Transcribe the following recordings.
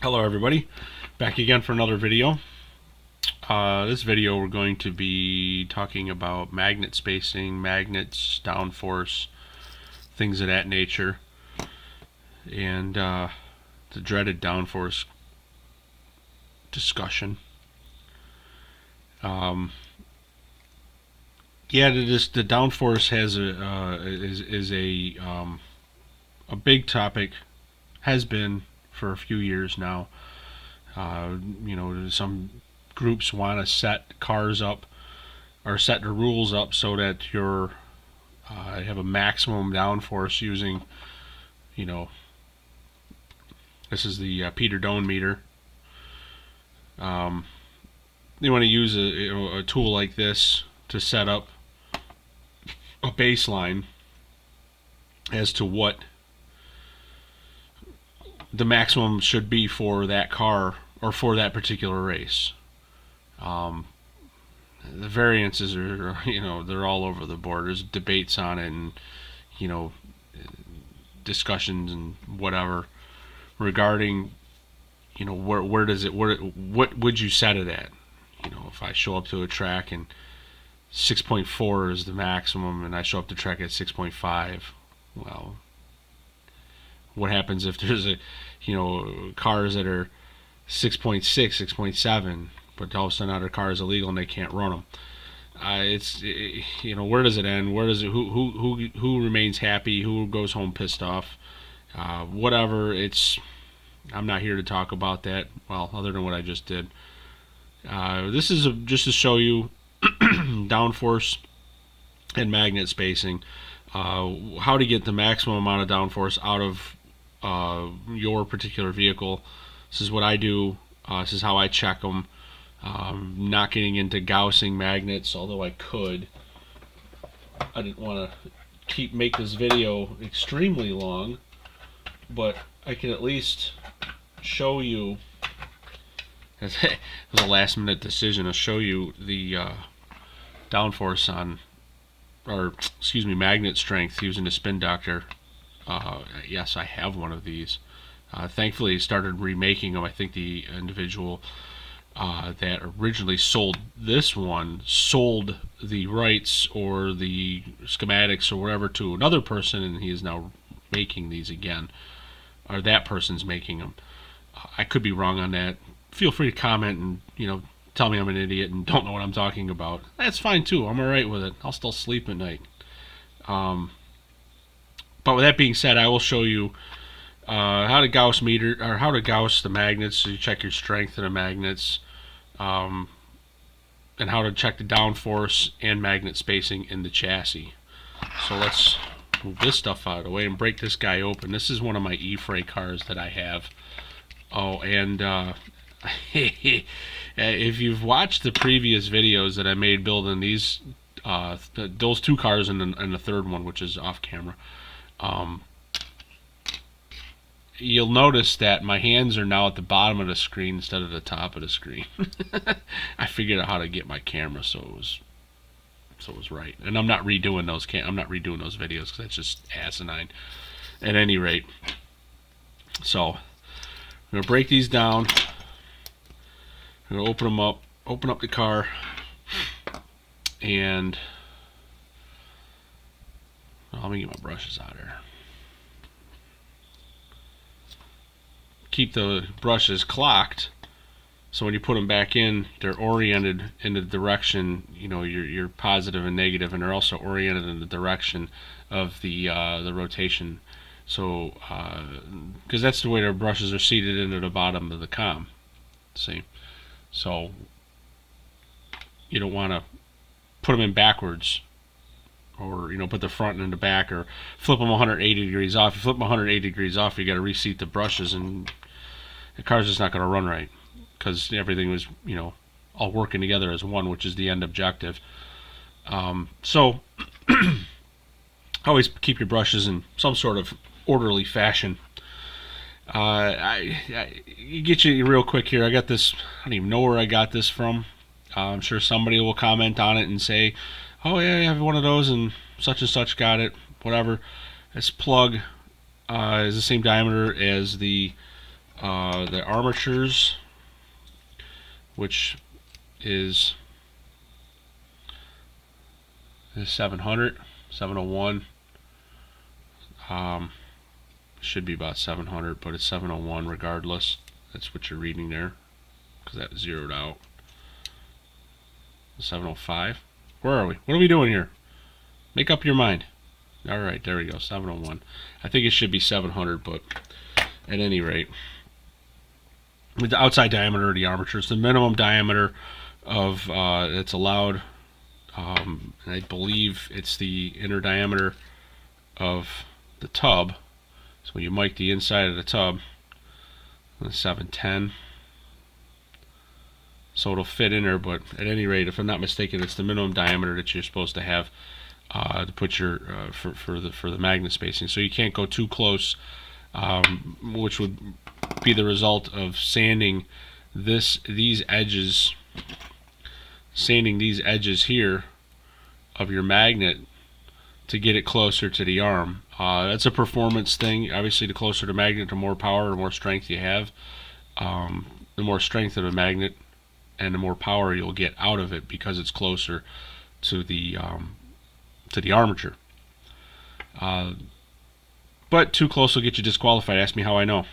Hello everybody, back again for another video. This video we're going to be talking about magnet spacing, magnets, downforce, things of that nature, and the dreaded downforce discussion. Yeah, the downforce has is a big topic, has been for a few years now. Some groups want to set cars up or set the rules up so that you're have a maximum downforce using, this is the Peter Doan meter. They want to use a tool like this to set up a baseline as to what the maximum should be for that car or for that particular race. The variances are, they're all over the board. There's debates on it, and discussions and whatever regarding, where does it, what would you set it at? If I show up to a track and 6.4 is the maximum, and I show up to track at 6.5, well, what happens if there's cars that are 6.6, 6.7, but all of a sudden other car is illegal and they can't run them? Where does it end? Where does it? Who remains happy? Who goes home pissed off? Whatever. I'm not here to talk about that. Well, other than what I just did. This is just to show you downforce and magnet spacing. How to get the maximum amount of downforce out of your particular vehicle. This is what I do. This is how I check them. Not getting into gaussing magnets, although I could. I didn't want to make this video extremely long, but I can at least show you. It was a last minute decision to show you the downforce on, magnet strength using a spin doctor. Yes, I have one of these. Thankfully, he started remaking them. I think the individual that originally sold this one sold the rights or the schematics or whatever to another person, and he is now making these again, or that person's making them. I could be wrong on that. Feel free to comment and tell me I'm an idiot and don't know what I'm talking about. That's fine too. I'm alright with it. I'll still sleep at night. But with that being said, I will show you how to gauss the magnets, so you check your strength of the magnets, and how to check the downforce and magnet spacing in the chassis. So let's move this stuff out of the way and break this guy open. This is one of my E-Fray cars that I have. Oh, and if you've watched the previous videos that I made building these, those two cars and the third one, which is off camera, you'll notice that my hands are now at the bottom of the screen instead of the top of the screen. I figured out how to get my camera so it was right. And I'm not redoing those videos because that's just asinine. At any rate, so I'm gonna break these down. I'm gonna open them up, open up the car, and let me get my brushes out here. Keep the brushes clocked, so when you put them back in, they're oriented in the direction, your positive and negative, and they're also oriented in the direction of the rotation. So, because that's the way their brushes are seated into the bottom of the com. See, so you don't want to put them in backwards, or put the front and the back, or flip them 180 degrees off. If you flip them 180 degrees off, you got to reseat the brushes, and the car's just not going to run right, because everything was all working together as one, which is the end objective. So always keep your brushes in some sort of orderly fashion. I get you real quick here. I got this. I don't even know where I got this from. I'm sure somebody will comment on it and say, "Oh yeah, I have one of those, and such got it." Whatever. This plug is the same diameter as the The armatures, which is 700, 701. Should be about 700, but it's 701 regardless. That's what you're reading there, because that zeroed out. 705. Where are we? What are we doing here? Make up your mind. All right, there we go. 701. I think it should be 700, but at any rate, with the outside diameter of the armature, it's the minimum diameter of that's allowed. I believe it's the inner diameter of the tub. So when you mic the inside of the tub, 710. So it'll fit in there, but at any rate, if I'm not mistaken, it's the minimum diameter that you're supposed to have to put your for the magnet spacing. So you can't go too close, which would be the result of sanding these edges here of your magnet to get it closer to the arm. That's a performance thing. Obviously, the closer the magnet, the more power, the more strength you have. The more strength of the magnet and the more power you'll get out of it because it's closer to the armature. But too close will get you disqualified. Ask me how I know.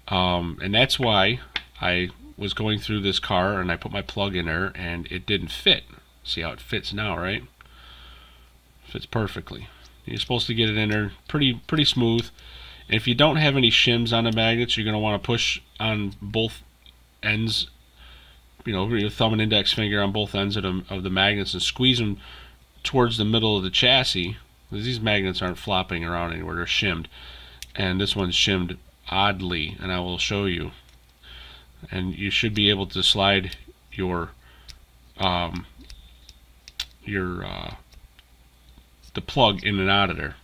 And that's why I was going through this car and I put my plug in there and it didn't fit. See how it fits now, right? Fits perfectly. You're supposed to get it in there pretty smooth. And if you don't have any shims on the magnets, you're going to want to push on both ends, your thumb and index finger on both ends of the magnets and squeeze them towards the middle of the chassis. These magnets aren't flopping around anywhere, they're shimmed. And this one's shimmed oddly, and I will show you. And you should be able to slide the plug in and out of there.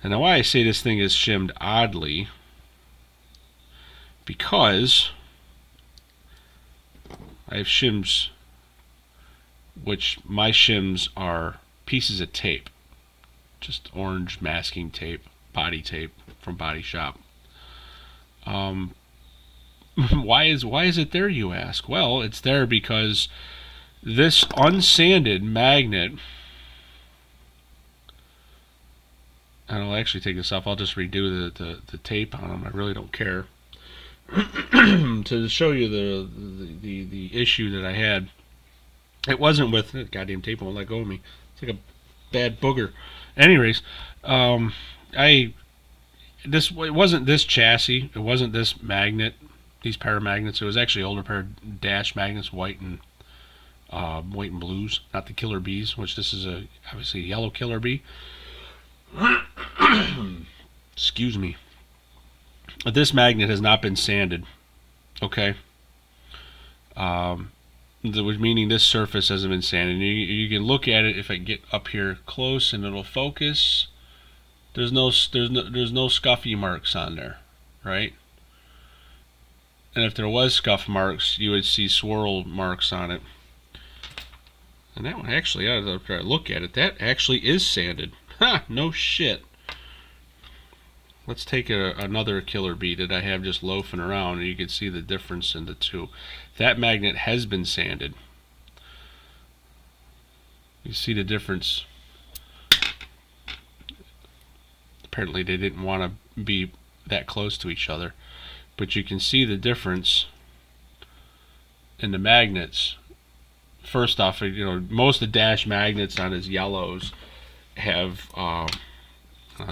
And now why I say this thing is shimmed oddly, because I have shims, which my shims are pieces of tape, just orange masking tape, body tape from Body Shop. Why is it there, you ask? Well, it's there because this unsanded magnet, and I'll actually take this off. I'll just redo the tape on them. I really don't care. To show you the issue that I had, it wasn't with goddamn tape won't let go of me. It's like a bad booger. Anyways, it wasn't this chassis. It wasn't this magnet. These pair of magnets. It was actually an older pair of dash magnets, white and blues, not the Killer Bees, which this is obviously a yellow Killer Bee. Excuse me. But this magnet has not been sanded. Okay. Meaning this surface hasn't been sanded. You can look at it if I get up here close and it'll focus. There's no scuffy marks on there, right? And if there was scuff marks, you would see swirl marks on it. And that one actually, after I look at it, that actually is sanded. Ha! No shit. Let's take another Killer Bee that I have just loafing around, and you can see the difference in the two. That magnet has been sanded. You see the difference. Apparently they didn't want to be that close to each other. But you can see the difference in the magnets. First off, most of the dash magnets on his yellows have, I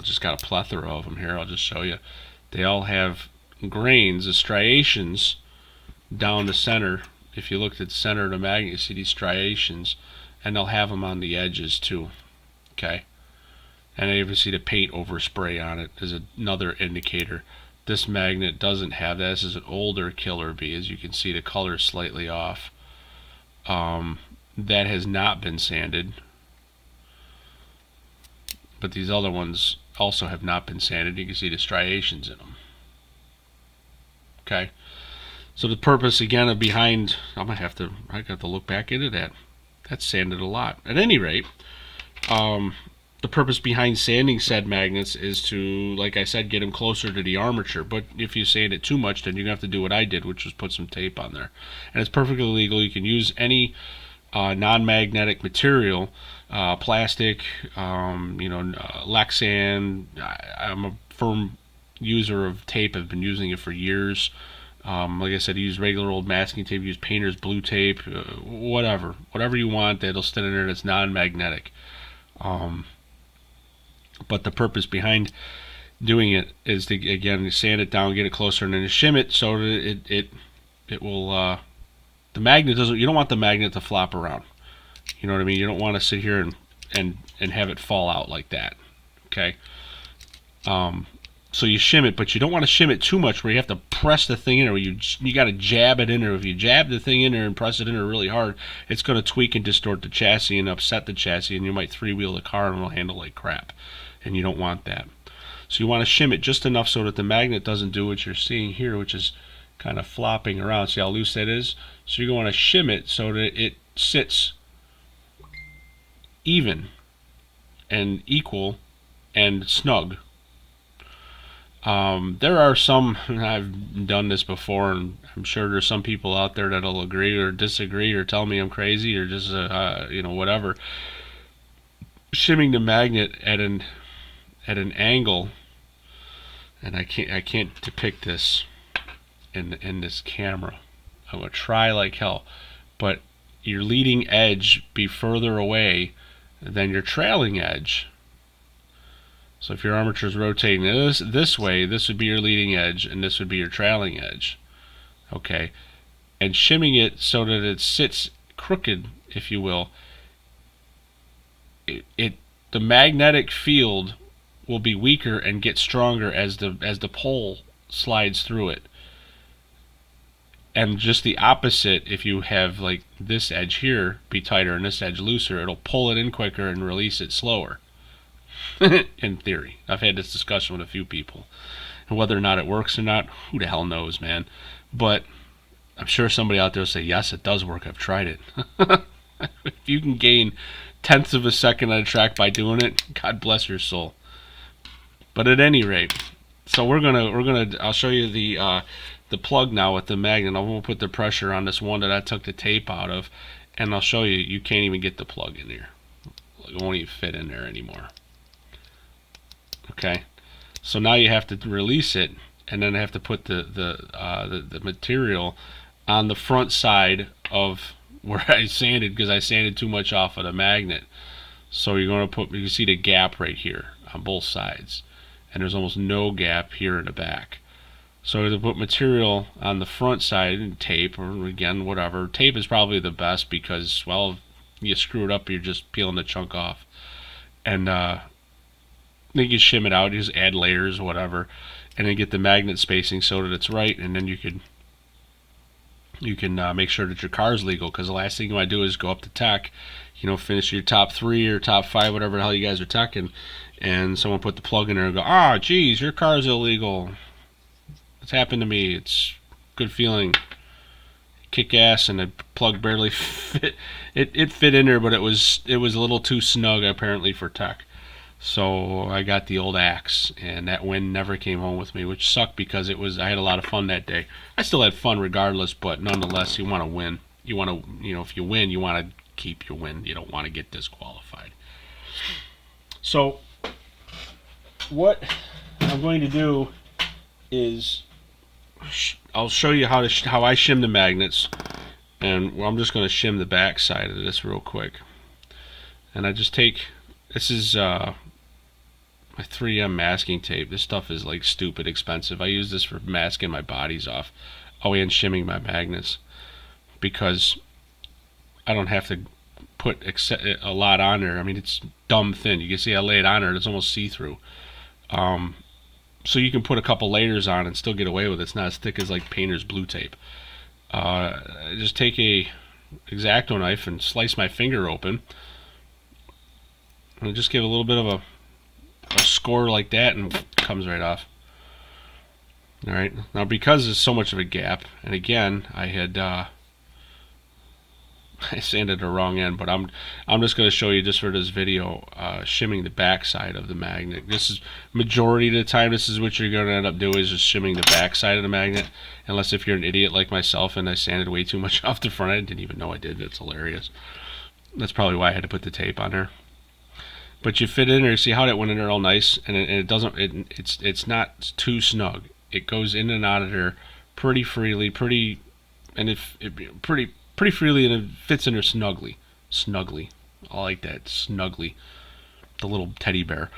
just got a plethora of them here. I'll just show you. They all have grains, the striations down the center. If you look at the center of the magnet, you see these striations, and they'll have them on the edges too. Okay, and I even see the paint overspray on it as another indicator. This magnet doesn't have that. This is an older Killer Bee. As you can see, the color is slightly off. That has not been sanded. But these other ones also have not been sanded. You can see the striations in them. Okay. So the purpose again of behind, I have to look back into that. That's sanded a lot. At any rate, the purpose behind sanding said magnets is to, like I said, get them closer to the armature. But if you sand it too much, then you're going to have to do what I did, which was put some tape on there. And it's perfectly legal. You can use any non-magnetic material, plastic, Lexan. I'm a firm user of tape. I've been using it for years. Like I said, use regular old masking tape, use painter's blue tape, whatever you want that'll sit in there that's non-magnetic. But the purpose behind doing it is to, again, sand it down, get it closer, and then to shim it so that it will the magnet doesn't. You don't want the magnet to flop around. You know what I mean? You don't want to sit here and have it fall out like that. Okay. So you shim it, but you don't want to shim it too much where you have to press the thing in there. You got to jab it in there. If you jab the thing in there and press it in there really hard, it's going to tweak and distort the chassis and upset the chassis, and you might three-wheel the car and it'll handle like crap. And you don't want that. So you want to shim it just enough so that the magnet doesn't do what you're seeing here, which is kind of flopping around. See how loose that is? So you're going to shim it so that it sits even and equal and snug. There are some, I've done this before, and I'm sure there's some people out there that'll agree or disagree or tell me I'm crazy or just whatever. Shimming the magnet at an angle, and I can't depict this in this camera. I'm gonna try like hell, but your leading edge be further away than your trailing edge. So if your armature is rotating this way, this would be your leading edge, and this would be your trailing edge. Okay, and shimming it so that it sits crooked, if you will. The magnetic field will be weaker and get stronger as the pole slides through it. And just the opposite, if you have like this edge here be tighter and this edge looser, it'll pull it in quicker and release it slower. In theory. I've had this discussion with a few people. And whether or not it works or not, who the hell knows, man. But I'm sure somebody out there will say, yes, it does work. I've tried it. If you can gain tenths of a second on a track by doing it, God bless your soul. But at any rate, so I'll show you the plug now with the magnet. I won't put the pressure on this one that I took the tape out of, and I'll show you can't even get the plug in here. It won't even fit in there anymore. Okay, so now you have to release it, and then I have to put the material on the front side of where I sanded, because I sanded too much off of the magnet. So you're going to put, you can see the gap right here on both sides, and there's almost no gap here in the back. So to put material on the front side and tape, or again whatever, tape is probably the best because, well, you screw it up, you're just peeling the chunk off. And then you shim it out, you just add layers, whatever, and then get the magnet spacing so that it's right, and then you can make sure that your car is legal, because the last thing you want to do is go up to tech, finish your top 3 or top 5, whatever the hell you guys are teching, and someone put the plug in there and go, geez, your car's illegal. It's happened to me. It's a good feeling. Kick ass, and the plug barely fit. It fit in there, but it was a little too snug apparently for tech. So I got the old axe, and that win never came home with me, which sucked because I had a lot of fun that day. I still had fun regardless, but nonetheless, you want to win. You want to, if you win, you want to keep your win. You don't want to get disqualified. So what I'm going to do is I'll show you how I shim the magnets, and I'm just going to shim the back side of this real quick. And I just take, this is my 3M masking tape. This stuff is like stupid expensive. I use this for masking my bodies off. And shimming my magnets, because I don't have to put a lot on there. I mean, it's dumb thin. You can see I lay it on there, it's almost see-through. So you can put a couple layers on and still get away with it. It's not as thick as like painter's blue tape. Just take a X-Acto knife and slice my finger open, and just give a little bit of a score like that, and it comes right off. Alright, now because there's so much of a gap, and again, I had I sanded the wrong end, but I'm just going to show you just for this video, shimming the back side of the magnet. This is majority of the time. This is what you're going to end up doing, is just shimming the back side of the magnet. Unless if you're an idiot like myself and I sanded way too much off the front, I didn't even know I did. It's hilarious. That's probably why I had to put the tape on there. But you fit in there. See how that went in there all nice, and it doesn't. It's not too snug. It goes in and out of there pretty freely, pretty freely, and it fits in there snugly. I like that, snugly. The little teddy bear.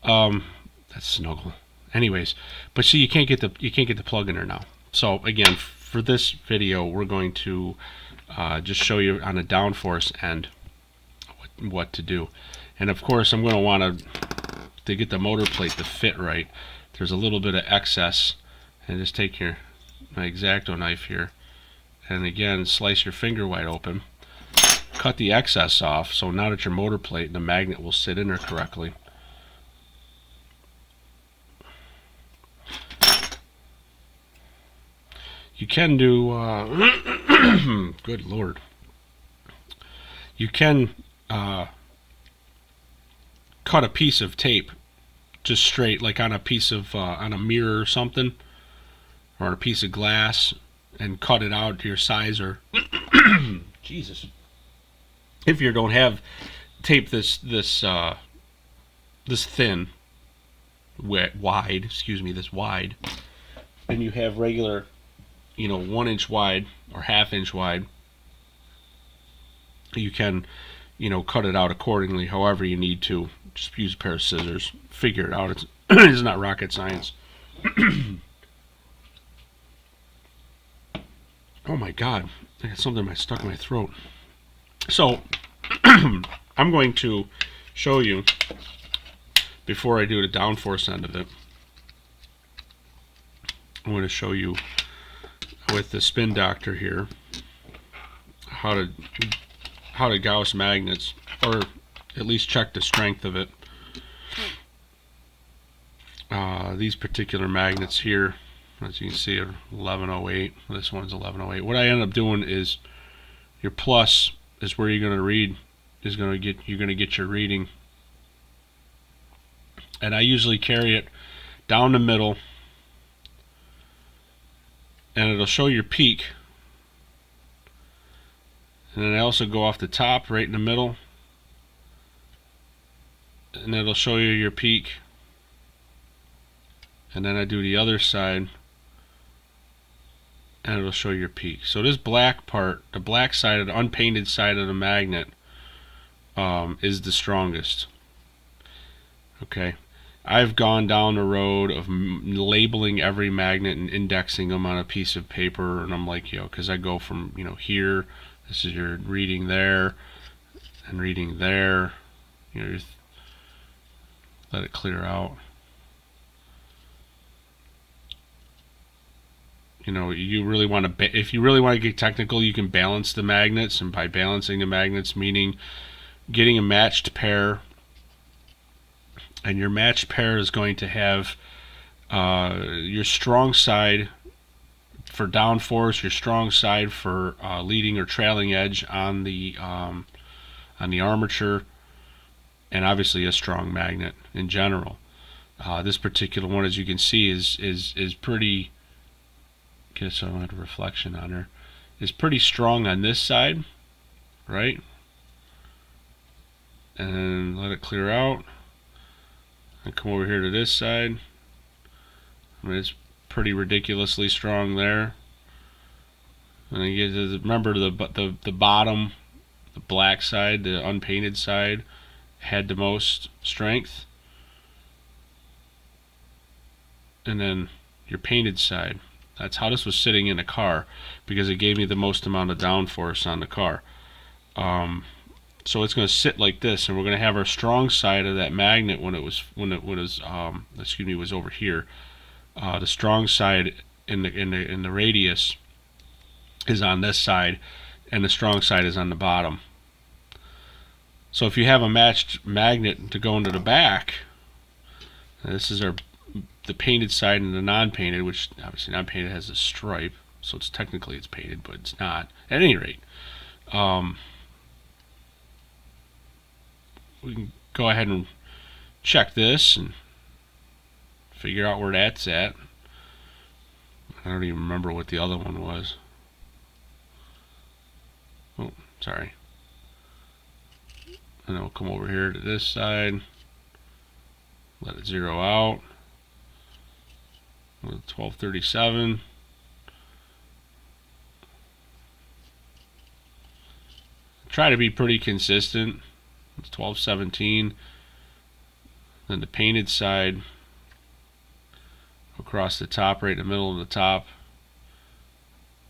That's snuggle. Anyways, but see, you can't get the plug in there now. So again, for this video, we're going to just show you on the downforce end what to do. And of course, I'm going to want to get the motor plate to fit right. There's a little bit of excess, and just take my X-Acto knife here, and again, slice your finger wide open, cut the excess off, so now that your motor plate and the magnet will sit in there correctly. You can do, good Lord, you can cut a piece of tape just straight, like on a piece of, on a mirror or something, or on a piece of glass, and cut it out to your size, or Jesus, if you don't have tape this thin, wide, this wide, and you have regular, 1 inch wide or ½ inch wide, you can, cut it out accordingly, however you need to. Just use a pair of scissors, figure it out. It's it's not rocket science. Oh my God, I got something stuck in my throat. So I'm going to show you, before I do the downforce end of it, I'm going to show you with the spin doctor here how to Gauss magnets, or at least check the strength of it. These particular magnets here, as you can see, are 1108. This one's 1108. What I end up doing is, your plus is where you're going to read, you're going to get your reading, and I usually carry it down the middle, and it'll show your peak, and then I also go off the top right in the middle, and it'll show you your peak, and then I do the other side, and it'll show your peak. So this black part, the black side of the unpainted side of the magnet, is the strongest. Okay, I've gone down the road of labeling every magnet and indexing them on a piece of paper, and I'm like, because I go from, here, this is your reading there, and reading there, let it clear out. You really want to, if you really want to get technical, you can balance the magnets, and by balancing the magnets, meaning getting a matched pair, and your matched pair is going to have your strong side for downforce, your strong side for leading or trailing edge on the armature, and obviously a strong magnet in general. This particular one, as you can see, is pretty. Okay, so I don't have a reflection on her. Is pretty strong on this side, right? And let it clear out. And come over here to this side. I mean, it's pretty ridiculously strong there. And again, remember the bottom, the black side, the unpainted side, had the most strength. And then your painted side. That's how this was sitting in the car, because it gave me the most amount of downforce on the car. So it's going to sit like this, and we're going to have our strong side of that magnet when it was was over here. The strong side in the radius is on this side, and the strong side is on the bottom. So if you have a matched magnet to go into the back, this is the painted side and the non-painted, which obviously non-painted has a stripe, so it's technically painted, but it's not. At any rate, Um, we can go ahead and check this and figure out where that's at. I don't even remember what the other one was. Oh, sorry. And then we'll come over here to this side. Let it zero out. 1237. Try to be pretty consistent. It's 1217. Then the painted side across the top, right in the middle of the top,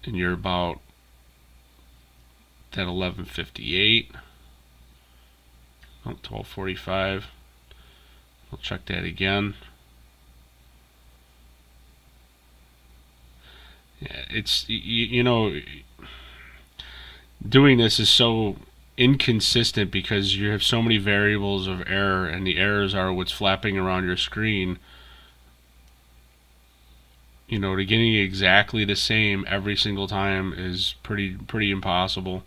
and you're about that 1158. 1245. We'll check that again. Yeah, it's you know, doing this is so inconsistent because you have so many variables of error, and the errors are what's flapping around your screen. You know, to getting exactly the same every single time is pretty impossible.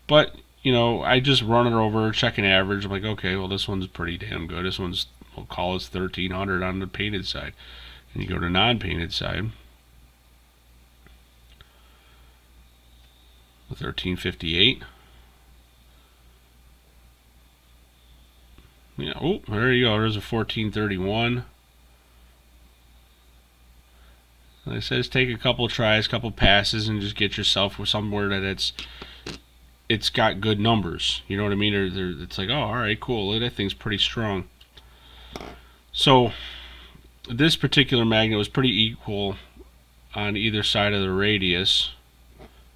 But you know, I just run it over, check an average. I'm like, okay, well, this one's pretty damn good. This one's, we'll call it 1300 on the painted side. And you go to non-painted side, 1358. Yeah, oh, there you go. There's a 1431. Like I said, take a couple tries, couple passes, and just get yourself with somewhere that it's got good numbers. You know what I mean? Or it's like, oh, all right, cool. That thing's pretty strong. So this particular magnet was pretty equal on either side of the radius.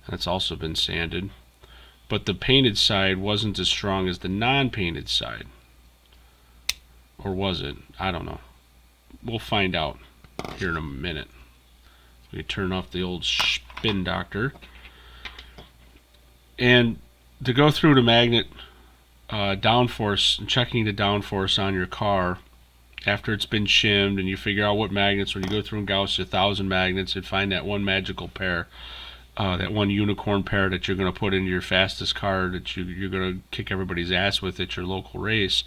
That's also been sanded. But the painted side wasn't as strong as the non-painted side. Or was it? I don't know. We'll find out here in a minute. We turn off the old spin doctor. And to go through the magnet downforce, and checking the downforce on your car after it's been shimmed, and you figure out what magnets, when you go through and gauss 1,000 magnets and find that one magical pair, that one unicorn pair that you're going to put into your fastest car that you're going to kick everybody's ass with at your local race.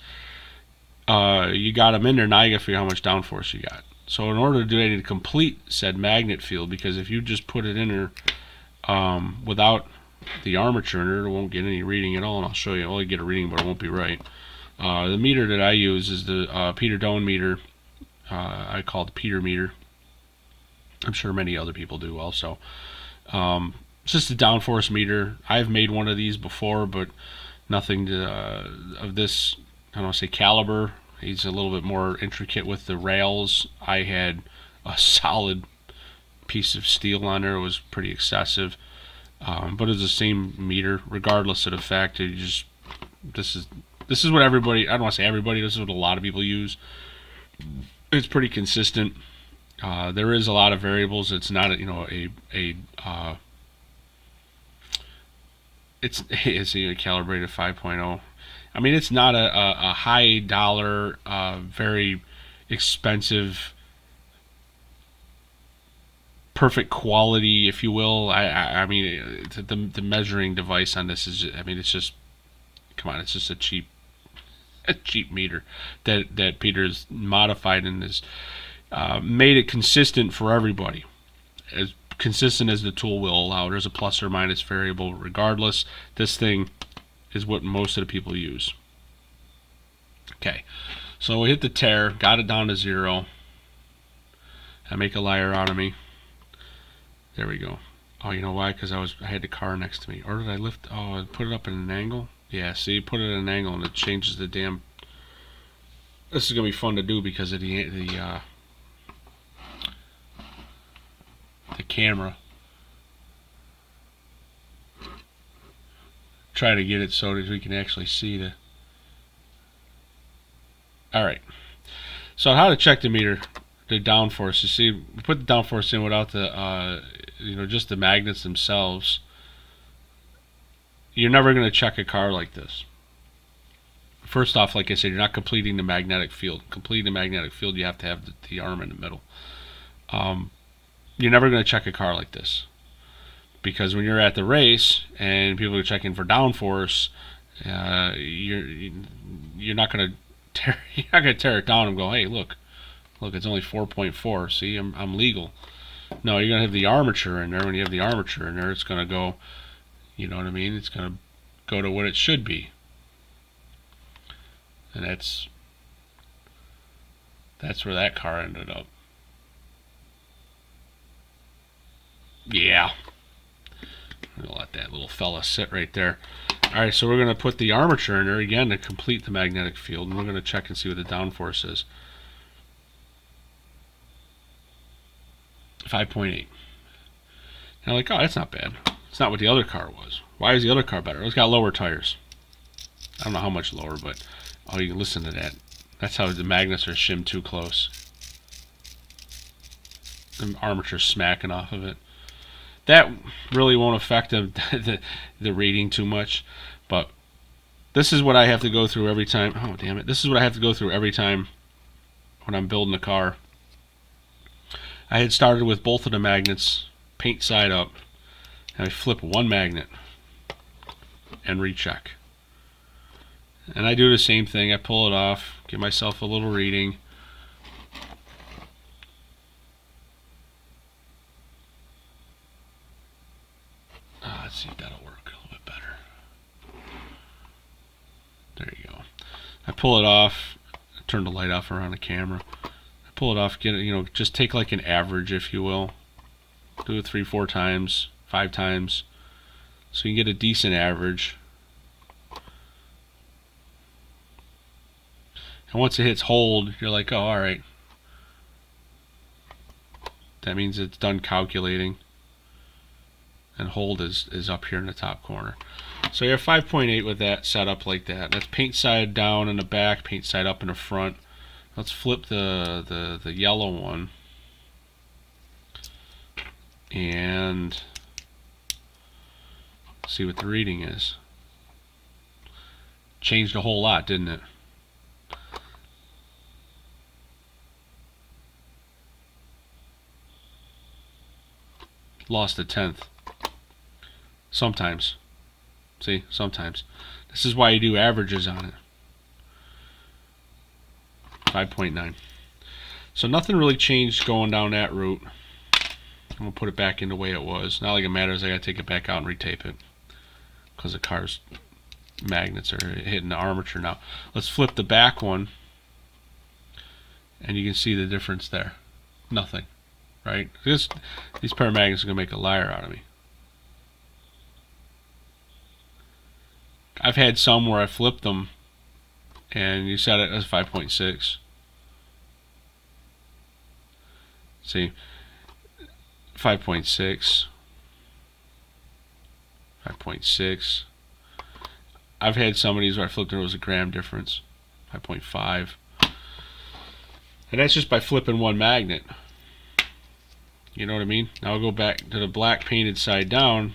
You got them in there. Now you got to figure out how much downforce you got. So in order to do anything to complete said magnet field, because if you just put it in there without the armature in it won't get any reading at all, and I'll show you. I'll only get a reading, but it won't be right. The meter that I use is the Peter Doan meter. I call it the Peter meter. I'm sure many other people do also. It's just a downforce meter. I've made one of these before, but nothing of this, I don't want to say caliber. He's a little bit more intricate with the rails. I had a solid piece of steel on there. It was pretty excessive. But it's the same meter, regardless of the fact that this is what everybody, I don't want to say everybody, this is what a lot of people use. It's pretty consistent. There is a lot of variables. It's not it's a calibrated 5.0. I mean, it's not a high dollar, very expensive, perfect quality, if you will. I mean, the measuring device on this is, I mean, it's just, come on, it's just a cheap meter that Peter's modified and has made it consistent for everybody, as consistent as the tool will allow. There's a plus or minus variable regardless. This thing is what most of the people use. Okay, so we hit the tare, got it down to 0. I make a liar out of me. There we go. Oh, you know why? Because I had the car next to me. Or did I lift? Oh, I put it up in an angle. Yeah, see, put it at an angle and it changes the damn. This is gonna be fun to do because of the camera. Try to get it so that we can actually see the. All right. So how to check the meter, the downforce? You see, we put the downforce in without the, just the magnets themselves. You're never going to check a car like this. First off, like I said, you're not completing the magnetic field. Completing the magnetic field, you have to have the arm in the middle. You're never going to check a car like this. because when you're at the race and people are checking for downforce, you're not gonna tear it down and go, hey, look, it's only 4.4. See, I'm legal. No, you're gonna have the armature in there. When you have the armature in there, it's gonna go. You know what I mean? It's gonna go to what it should be, and that's where that car ended up. Yeah. I'm gonna let that little fella sit right there. Alright, so we're gonna put the armature in there again to complete the magnetic field, and we're gonna check and see what the downforce is. 5.8. And I'm like, oh, that's not bad. It's not what the other car was. Why is the other car better? It's got lower tires. I don't know how much lower, but oh, you can listen to that. That's how the magnets are shimmed too close. The armature's smacking off of it. That really won't affect the rating too much, but this is what I have to go through every time. Oh, damn it. This is what I have to go through every time when I'm building a car. I had started with both of the magnets, paint side up, and I flip one magnet and recheck. And I do the same thing. I pull it off, give myself a little reading. Let's see if that'll work a little bit better. There you go. I pull it off, turn the light off around the camera. I pull it off, get it, just take like an average, if you will. Do it 3-4 times, 5 times, so you can get a decent average. And once it hits hold, you're like, oh, alright. That means it's done calculating. And hold is up here in the top corner. So you have 5.8 with that set up like that. That's paint side down in the back, paint side up in the front. Let's flip the yellow one. And see what the reading is. Changed a whole lot, didn't it? Lost a tenth. Sometimes. See, sometimes. This is why you do averages on it. 5.9. So nothing really changed going down that route. I'm going to put it back in the way it was. Not like it matters. I got to take it back out and retape it, because the car's magnets are hitting the armature now. Let's flip the back one, and you can see the difference there. Nothing. Right? These pair of magnets are going to make a liar out of me. I've had some where I flipped them and you set it as 5.6. See, 5.6, 5.6. I've had some of these where I flipped and it was a gram difference, 5.5. And that's just by flipping one magnet. You know what I mean? Now I'll go back to the black painted side down.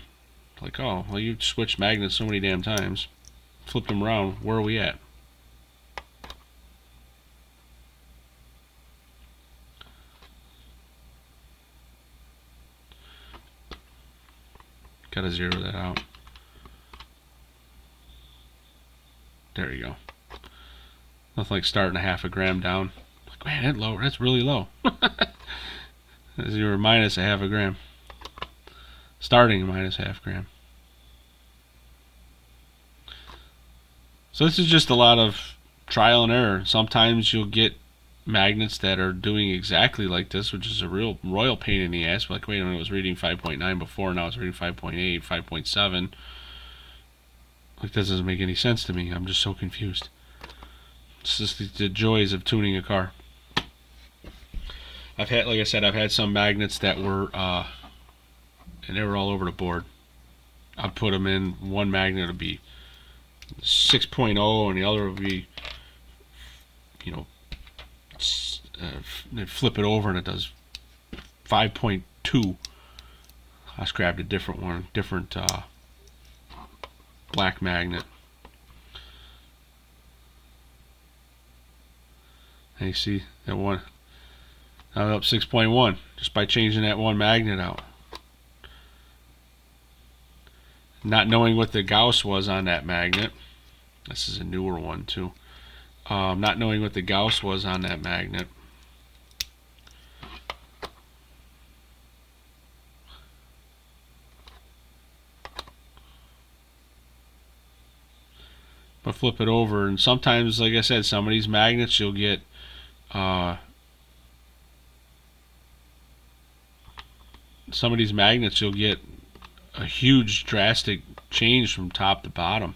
Like, oh, well, you've switched magnets so many damn times. Flipped them around. Where are we at? Gotta zero that out. There you go. Nothing like starting a half a gram down. Like, man, that's low. That's really low. You were minus a half a gram. Starting minus half gram. So this is just a lot of trial and error. Sometimes you'll get magnets that are doing exactly like this, which is a real royal pain in the ass. Like, wait a minute, I was reading 5.9 before, now it's reading 5.8, 5.7. Like, this doesn't make any sense to me. I'm just so confused. It's just the joys of tuning a car. I've had, like I said, I've had some magnets that were, and they were all over the board. I'd put them in, one magnet would be 6.0 and the other would be, you know, they flip it over and it does 5.2. I just grabbed a different one, different black magnet. And you see that one, I'm up 6.1 just by changing that one magnet out. Not knowing what the Gauss was on that magnet. This is a newer one too. Not knowing what the Gauss was on that magnet. But flip it over, and sometimes, like I said, some of these magnets you'll get a huge drastic change from top to bottom.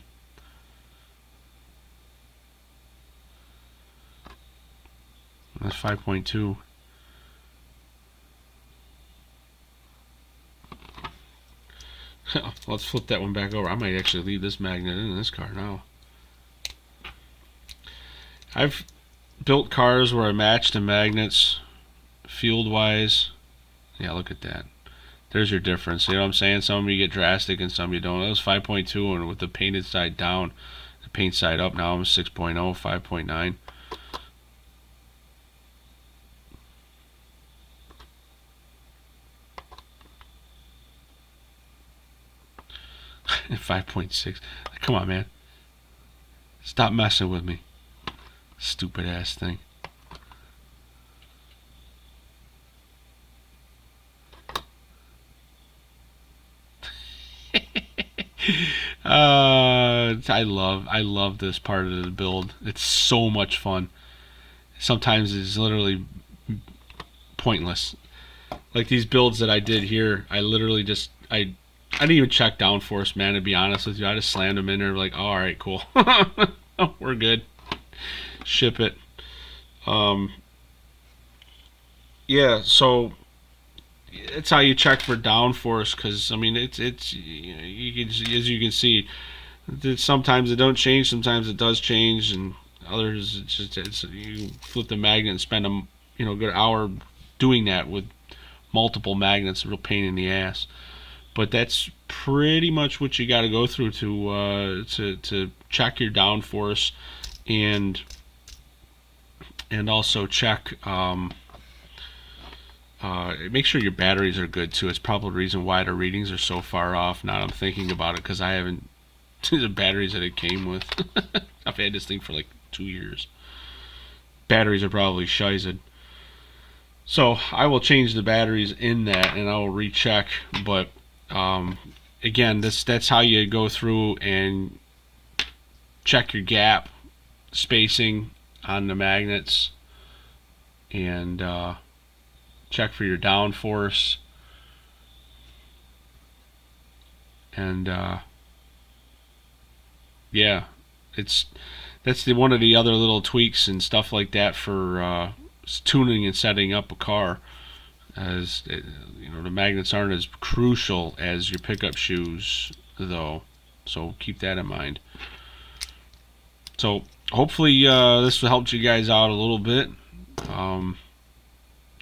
That's 5.2. Let's flip that one back over. I might actually leave this magnet in this car now. I've built cars where I match the magnets field wise. Yeah, look at that. There's your difference. You know what I'm saying? Some of you get drastic and some you don't. That was 5.2, and with the painted side down, the paint side up, now I'm 6.0, 5.9. And 5.6. Come on, man. Stop messing with me. Stupid ass thing. I love this part of the build. It's so much fun. Sometimes it's literally pointless. Like these builds that I did here, I literally just I didn't even check downforce, man, to be honest with you. I just slammed them in there like, oh, alright, cool. We're good. Ship it. Yeah, so it's how you check for downforce, because I mean it's you can, as you can see, sometimes it don't change, sometimes it does change, and others it's you flip the magnet and spend a good hour doing that with multiple magnets. A real pain in the ass, but that's pretty much what you got to go through to check your downforce, and also check. Make sure your batteries are good too. It's probably the reason why the readings are so far off. Now I'm thinking about it, because I haven't the batteries that it came with. I've had this thing for like 2 years. Batteries are probably shizzed. So I will change the batteries in that, and I will recheck. But again, that's how you go through and check your gap spacing on the magnets, and check for your downforce, and yeah, that's one of the other little tweaks and stuff like that for tuning and setting up a car. As the magnets aren't as crucial as your pickup shoes, though, so keep that in mind. So hopefully this helped you guys out a little bit.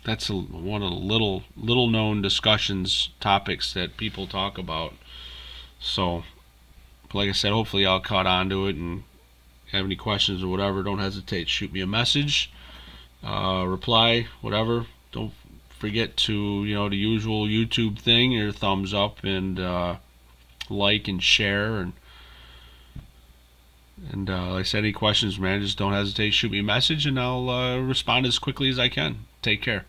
That's one of the little known discussions topics that people talk about. So, like I said, hopefully y'all caught on to it, and have any questions or whatever, don't hesitate to shoot me a message, reply, whatever. Don't forget to the usual YouTube thing, your thumbs up, and like and share, and like I said, any questions, man, just don't hesitate to shoot me a message, and I'll respond as quickly as I can. Take care.